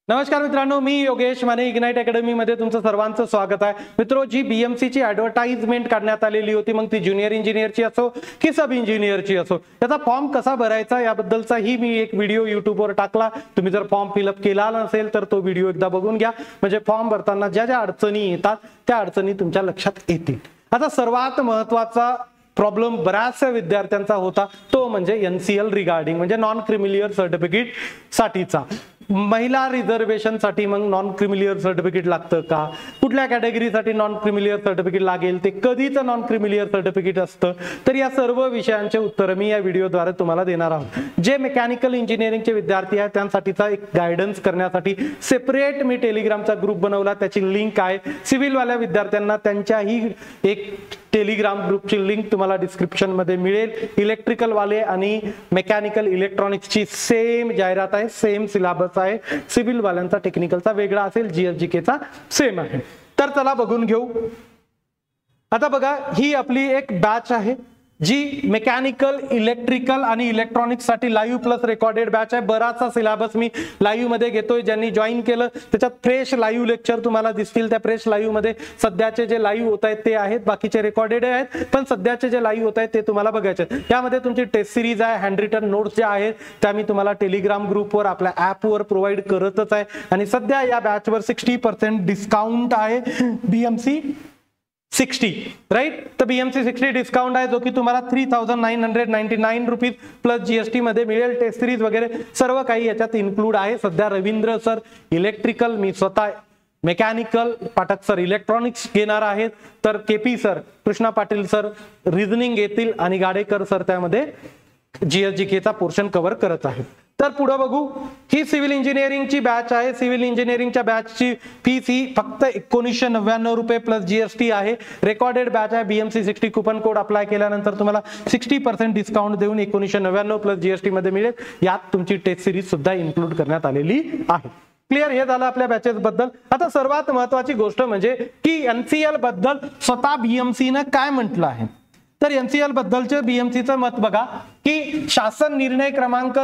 नमस्कार मित्रांनो, मी Yogesh Mane ignite academy मध्ये तुमचं सर्वांचं स्वागत आहे. मित्रो, जी बीएमसी ची ॲडव्हर्टाइजमेंट काढण्यात आलेली होती, मग ती ज्युनियर इंजिनियरची असो की सब इंजिनियरची असो, त्याचा फॉर्म कसा भरायचा याबद्दलचा ही मी एक व्हिडिओ युट्यूबवर टाकला. तुम्ही जर फॉर्म फिलअप केला नसेल तर तो व्हिडिओ एकदा बघून घ्या, म्हणजे फॉर्म भरताना ज्या ज्या अडचणी येतात त्या अडचणी तुमच्या लक्षात येतील. आता सर्वात महत्त्वाचा प्रॉब्लेम बऱ्याचशा विद्यार्थ्यांचा होता तो म्हणजे एनसीएल रिगार्डिंग, म्हणजे नॉन क्रिमिलियर सर्टिफिकेट साठीचा. महिला रिझर्वेशन साठी मग नॉन क्रिमिलियर सर्टिफिकेट लागतं का, कुठल्या कॅटेगरीसाठी नॉन क्रिमिलियर सर्टिफिकेट लागेल, ते कधीचं नॉन क्रिमिलियर सर्टिफिकेट असतं, तर या सर्व विषयांचे उत्तर मी या व्हिडिओद्वारे तुम्हाला देणार आहोत. जे मेकॅनिकल इंजिनिअरिंगचे विद्यार्थी आहेत त्यांसाठीचा एक गायडन्स करण्यासाठी सेपरेट मी टेलिग्रामचा ग्रुप बनवला, त्याची लिंक आहे. सिव्हिलवाल्या विद्यार्थ्यांना त्यांच्याही एक टेलिग्राम ग्रुपची लिंक तुम्हाला डिस्क्रिप्शन मध्ये मिळेल. इलेक्ट्रिकल वाले आणि मेकॅनिकल इलेक्ट्रॉनिक्सची सेम जाहिरात आहे, सेम सिलेबस आहे. सिव्हिल वाल्यांचा टेक्निकलचा वेगळा असेल, जीएसजीकेचा सेम आहे. तर चला बघून घेऊ. आता बघा, ही आपली एक बॅच आहे जी मेकॅनिकल, इलेक्ट्रिकल आणि इलेक्ट्रॉनिक्स साठी लाईव्ह प्लस रेकॉर्डेड बॅच आहे. बराचसा सिलेबस मी लाईव्ह मध्ये घेतोय. ज्यांनी जॉईन केलं त्याच्यात फ्रेश लाईव्ह लेक्चर तुम्हाला दिसतील. त्या फ्रेश लाईव्ह मध्ये सध्याचे जे लाईव्ह होत आहेत ते आहेत, बाकीचे रेकॉर्डेड आहेत, पण सध्याचे जे लाईव्ह होत आहेत ते तुम्हाला बघायचे. यामध्ये तुमची टेस्ट सिरीज आहे, हँड रिटन नोट्स ज्या आहेत त्या मी तुम्हाला टेलिग्राम ग्रुपवर आपल्या ऍपवर प्रोव्हाइड करतच आहे. आणि सध्या या बॅचवर 60% डिस्काउंट आहे. BMC 60 right. तर बीएमसी 60 डिस्काउंट आहे, जो की तुम्हाला 3999 रुपीज प्लस जीएसटी मध्ये मिळेल. टेस्ट सिरीज वगैरे सर्व काही याच्यात इन्क्लूड आहे. सध्या रवींद्र सर इलेक्ट्रिकल, मी स्वतः मेकॅनिकल, पाठक सर इलेक्ट्रॉनिक्स घेणार आहेत, तर KP sir, Krishna Patil sir reasoning येतील आणि गाडेकर सर त्यामध्ये जीएसजीकेचा पोर्शन कव्हर करत आहेत. तर पुढे बघू. ही सिव्हिल इंजिनिअरिंगची बॅच आहे. सिव्हिल इंजिनिअरिंगच्या बॅचची फीस ही फक्त 1999 रुपये प्लस जीएसटी आहे. रेकॉर्डेड बॅच आहे. बीएमसी 60 कुपन कोड अप्लाय केल्यानंतर तुम्हाला 60% डिस्काउंट देऊन 1999 प्लस जीएसटी मध्ये मिळेल. यात तुमची टेस्ट सिरीज सुद्धा इन्क्लूड करण्यात आलेली आहे. क्लिअर? हे झालं आपल्या बॅचेस बद्दल. आता सर्वात महत्वाची गोष्ट म्हणजे की एनसीएल बद्दल स्वतः बीएमसी ने काय म्हटलं आहे. तर एनसीएल बद्दलचे बीएमसीचं मत बघा की शासन निर्णय क्रमांक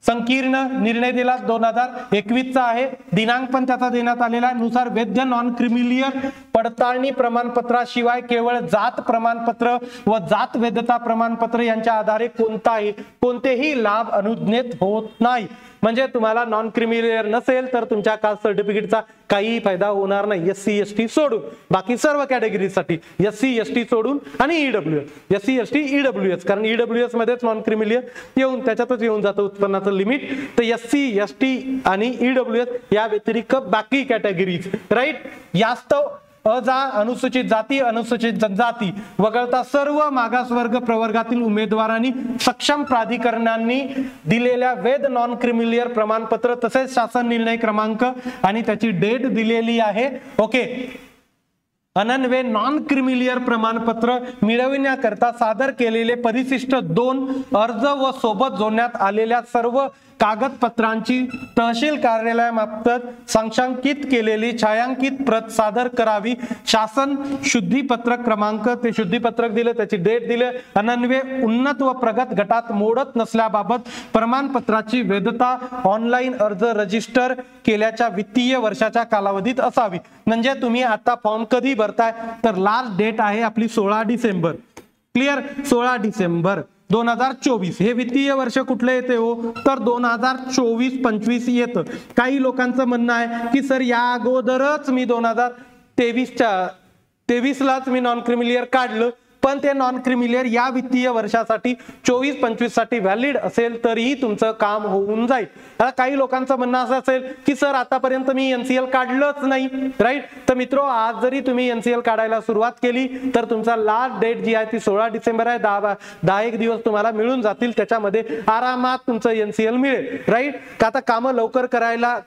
संकीर्ण निर्णय दिला 2021 चा आहे. दिनांक पण त्याचा देण्यात आलेला आहे. नुसार वैध नॉन क्रिमिलियर पडताळणी प्रमाणपत्राशिवाय केवळ जात प्रमाणपत्र व जात वैधता प्रमाणपत्र यांच्या आधारे कोणतेही लाभ अनुज्ञेत होत नाही. म्हणजे तुम्हाला नॉन क्रिमिलियर नसेल तर तुमच्या कास्ट सर्टिफिकेटचा काही फायदा होणार नाही. एससी एसटी सोडून बाकी सर्व कॅटेगरीसाठी, एससी एसटी सोडून आणि ईडब्ल्यूएस, एससी एसटी ईडब्ल्यूएस, कारण ईडब्ल्यूएस मध्येच नॉन क्रिमिलियर येऊन त्याच्यातच येऊन जातं उत्पन्नाचं लिमिट. तर एससी एसटी आणि ईडब्ल्यूएस या व्यतिरिक्त बाकी कॅटेगरीज राईट, यास्तव अनुसूचित जाती, अनुसूचित जनजाती वगळता सर्व मागासवर्ग प्रवर्गातील उमेदवारांनी सक्षम प्राधिकरणांनी दिलेल्या वैध नॉन क्रिमिलियर प्रमाणपत्र तसेच शासन निर्णय क्रमांक आणि त्याची डेट दिलेली आहे. ओके. अनन्वये नॉन क्रिमिलियर प्रमाणपत्र मिळविण्याकरता सादर केलेले परिशिष्ट 2 अर्ज व सोबत जोडण्यात आलेल्या सर्व कागदपत्रांची तहसील कार्यालयामार्फत संक्षांकित केलेली छायांकित प्रत सादर करावी. शासन शुद्धीपत्रक क्रमांक, ते शुद्धीपत्रक दिले, त्याची डेट दिले. अनन्वये उन्नत व प्रगत गटात मोडत नसल्याबाबत प्रमाणपत्राची वैधता ऑनलाईन अर्ज रजिस्टर केल्याच्या वित्तीय वर्षाच्या कालावधीत असावी. म्हणजे तुम्ही आता फॉर्म कधी भरताय तर लास्ट डेट आहे आपली 16 डिसेंबर. क्लिअर? 16 डिसेंबर 2024 हे वित्तीय वर्ष कुठलं येते हो, तर 2024-25 येतं. काही लोकांचं म्हणणं आहे की सर या अगोदरच मी 2023लाच मी नॉन क्रिमिलियर काढलं, पण ते नॉन क्रिमिलियर या वित्तीय वर्षासाठी 24-25 साठी व्हॅलिड असेल तरीही तुमचं काम होऊन जाईल. आता काही लोकांचं म्हणणं असं असेल की सर आतापर्यंत मी एनसीएल काढलंच नाही राईट. तर मित्रो, आज जरी तुम्ही एनसीएल काढायला सुरुवात केली तर तुमचा लास्ट डेट जी आहे ती 16 डिसेंबर आहे. 10 दिवस तुम्हाला मिळून जातील, त्याच्यामध्ये आरामात तुमचं एनसीएल मिळेल राईट. का आता कामं लवकर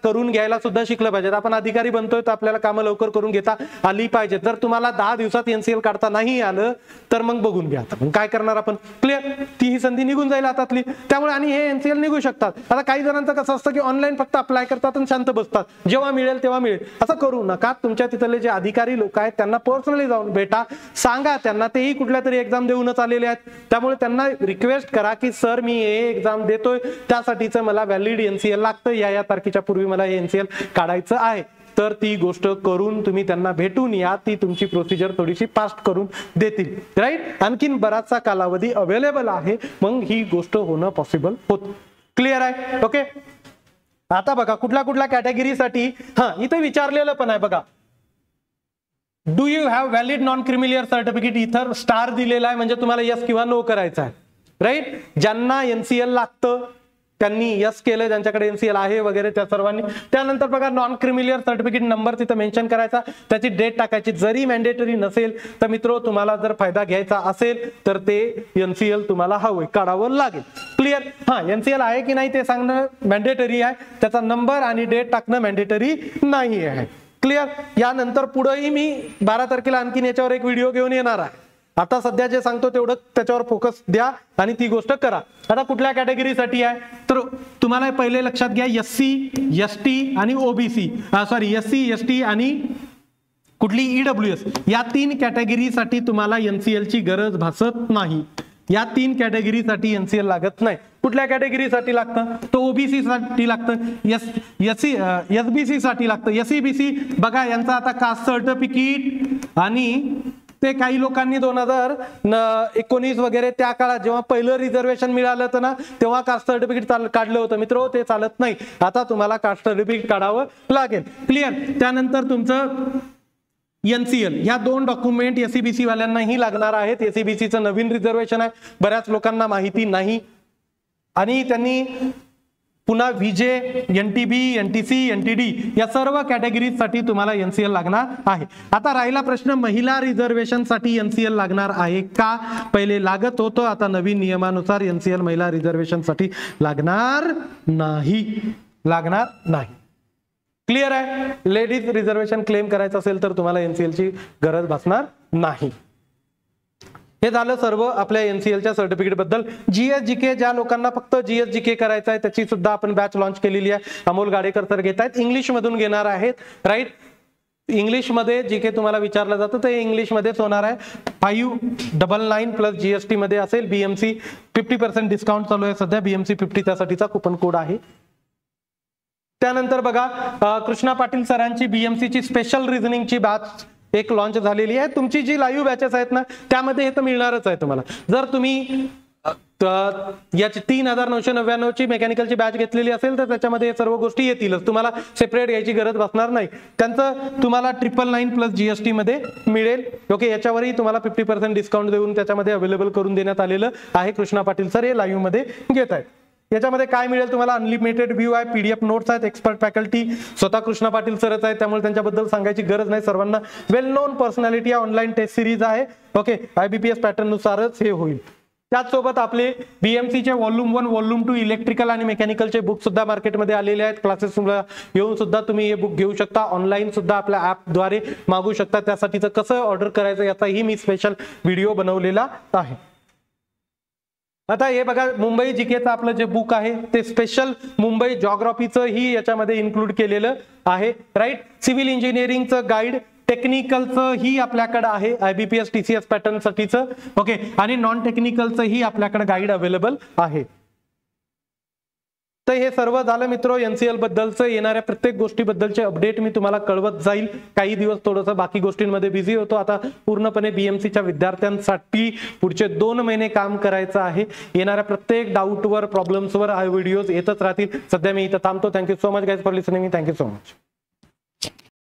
करून घ्यायला सुद्धा शिकलं पाहिजेत. आपण अधिकारी बनतोय तर आपल्याला कामं लवकर करून घेता आली पाहिजेत. जर तुम्हाला 10 दिवसात एनसीएल काढता नाही आलं तर मग बघून घ्या. आता मग काय करणार आपण, क्लिअर, ती ही संधी निघून जाईल हातातली. त्यामुळे आणि हे एनसीएल निघू शकतात. आता काही जणांचं कसं असतं की ऑनलाईन फक्त अप्लाय करतात आणि शांत बसतात, जेव्हा मिळेल तेव्हा मिळेल. असं करू नका. तुमच्या तिथले जे अधिकारी लोक आहेत त्यांना पर्सनली जाऊन भेटा, सांगा त्यांना, तेही कुठल्या तरी एक्झाम देऊनच आलेले आहेत. त्यामुळे त्यांना रिक्वेस्ट करा की सर मी हे एक्झाम देतोय, त्यासाठीचं मला व्हॅलिड एनसीएल लागतं, या तारखेच्या पूर्वी मला हे एनसीएल काढायचं आहे. तर ती गोष्ट करून तुम्ही त्यांना भेटून या, ती तुमची प्रोसिजर थोडीशी फास्ट करून देतील. राईट, आणखीन बराचसा कालावधी अवेलेबल आहे, मग ही गोष्ट होणं पॉसिबल होतं. क्लिअर आहे? ओके. आता बघा कुठल्या कुठल्या कॅटेगरीसाठी इथे विचारलेलं पण आहे बघा. Do you have valid non creamy layer certificate, इथं स्टार दिलेला आहे म्हणजे तुम्हाला यस किंवा नो करायचं आहे. राईट, ज्यांना एनसीएल लागतं त्यांनी यस केलं, ज्यांच्याकडे एनसीएल आहे वगैरे त्या सर्वांनी. त्यानंतर बघा नॉन क्रिमिलियर सर्टिफिकेट नंबर तिथं मेन्शन करायचा, त्याची डेट टाकायची. जरी मॅन्डेटरी नसेल तर मित्रो तुम्हाला जर फायदा घ्यायचा असेल तर ते एनसीएल तुम्हाला हवंय, काढावं लागेल. क्लिअर. एनसीएल आहे की नाही ते सांगणं मॅन्डेटरी आहे, त्याचा नंबर आणि डेट टाकणं मॅन्डेटरी नाही आहे. क्लिअर. यानंतर पुढेही मी 12 तारखेला आणखीन याच्यावर एक व्हिडिओ घेऊन येणार आहे. आता सध्या जे सांगतो तेवढं त्याच्यावर फोकस द्या आणि ती गोष्ट करा. आता कुठल्या कॅटेगरीसाठी आहे तर तुम्हाला पहिले लक्षात घ्या, एससी, एसटी आणि ओबीसी, सॉरी एससी, एसटी आणि कुठली ईडब्ल्यूएस, या 3 कॅटेगरीसाठी तुम्हाला एनसीएल ची गरज भासत नाही. या 3 कॅटेगरीसाठी एनसीएल लागत नाही. कुठल्या कॅटेगरीसाठी लागतं तो ओबीसी साठी लागतं, एसबीसी साठी लागतं. एसईबीसी बघा यांचा आता कास्ट सर्टिफिकेट आणि ते काही लोकांनी 2019 वगैरे त्या काळात जेव्हा पहिलं रिझर्वेशन मिळालं होतं ना, तेव्हा कास्ट सर्टिफिकेट काढलं होतं मित्र, ते चालत नाही. आता तुम्हाला कास्ट सर्टिफिकेट काढावं लागेल. क्लिअर. त्यानंतर तुमचं एनसीएल, ह्या 2 डॉक्युमेंट एसईबीसी वाल्यांनाही लागणार आहेत. एसईबीसीचं नवीन रिझर्वेशन आहे, बऱ्याच लोकांना माहिती नाही आणि त्यांनी पुन्हा व्हीजे, एनटीबी, एनटीसी, एनटीडी या सर्व कॅटेगरीजसाठी तुम्हाला एनसीएल लागणार आहे. आता राहिला प्रश्न, महिला रिझर्वेशन साठी एनसीएल लागणार आहे का? पहिले लागत होतं, आता नवीन नियमानुसार एनसीएल महिला रिझर्वेशन साठी लागणार नाही. लागणार नाही. क्लिअर आहे. लेडीज रिझर्वेशन क्लेम करायचं असेल तर तुम्हाला एनसीएल ची गरज भासणार नाही. हे झालं सर्व आपल्या एनसीएलच्या सर्टिफिकेट बद्दल. जीएसजीके, ज्या लोकांना फक्त जीएसजीके करायचं आहे त्याची सुद्धा आपण बॅच लॉन्च केलेली आहे. अमोल गाडेकर सर घेत आहेत, इंग्लिश मधून घेणार आहेत. राईट, इंग्लिश मध्ये जीके तुम्हाला विचारलं जातं ते इंग्लिश मध्येच होणार आहे. 599 प्लस जीएसटी मध्ये असेल. बीएमसी 50% डिस्काउंट चालू आहे सध्या, बीएमसी 50 त्यासाठीचा कुपन कोड आहे. त्यानंतर बघा कृष्णा पाटील सरांची बीएमसीची स्पेशल रिझनिंगची बॅच एक लॉन्च झालेली आहे. तुमची जी लाईव्ह बॅचेस आहेत ना त्यामध्ये हे तर मिळणारच आहे तुम्हाला. जर तुम्ही याची 3999 ची मेकॅनिकलची बॅच घेतलेली असेल तर त्याच्यामध्ये सर्व गोष्टी येतीलच, तुम्हाला सेपरेट घ्यायची गरज भासणार नाही. त्यांचं तुम्हाला 999 प्लस जीएसटी मध्ये मिळेल. ओके, याच्यावरही तुम्हाला 50% डिस्काउंट देऊन त्याच्यामध्ये अवेलेबल करून देण्यात आलेलं आहे. कृष्णा पाटील सर हे लाईव्ह मध्ये घेत आहेत. याच्यामध्ये काय मिळेल तुम्हाला, अनलिमिटेड व्ह्यू आहे, पीडीएफ नोट्स आहेत, एक्सपर्ट फॅकल्टी स्वतः कृष्णा पाटील सरच आहेत त्यामुळे त्यांच्याबद्दल सांगायची गरज नाही. सर्वांना well known personality, online test series आहे. ओके, आयबीपीएस पॅटर्न नुसारच हे होईल. त्याचसोबत आपले बीएमसीचे वॉल्यूम 1, वॉल्यूम 2 इलेक्ट्रिकल आणि मेकॅनिकलचे बुक सुद्धा मार्केटमध्ये आलेले आहेत. क्लासेस येऊन सुद्धा तुम्ही हे बुक घेऊ शकता. ऑनलाईन सुद्धा आपल्या ऍपद्वारे मागू शकता. त्यासाठीचं कसं ऑर्डर करायचं याचाही मी स्पेशल व्हिडिओ बनवलेला आहे. आता हे बघा, मुंबई जीकेचं आपलं जे बुक आहे ते स्पेशल मुंबई जॉग्राफीचं ही याच्यामध्ये इन्क्लूड केलेलं आहे. राईट, सिव्हिल इंजिनिअरिंगचं गाईड, टेक्निकलचं ही आपल्याकडे आहे, आयबीपीएस टीसीएस पॅटर्न साठीचं. ओके, आणि नॉन टेक्निकलचं ही आपल्याकडे गाईड अवेलेबल आहे. तर हे सर्व झालं मित्रो एनसीएल बद्दलचं. येणाऱ्या प्रत्येक गोष्टीबद्दलचे अपडेट मी तुम्हाला कळवत जाईल. काही दिवस थोडंसं बाकी गोष्टींमध्ये बिझी होतो. आता पूर्णपणे बीएमसीच्या विद्यार्थ्यांसाठी पुढचे 2 महिने काम करायचं आहे. येणाऱ्या प्रत्येक डाऊटवर, प्रॉब्लेम्सवर हा व्हिडिओज येतच राहतील. सध्या मी इथं थांबतो. Thank you so much guys for listening. Thank you so much.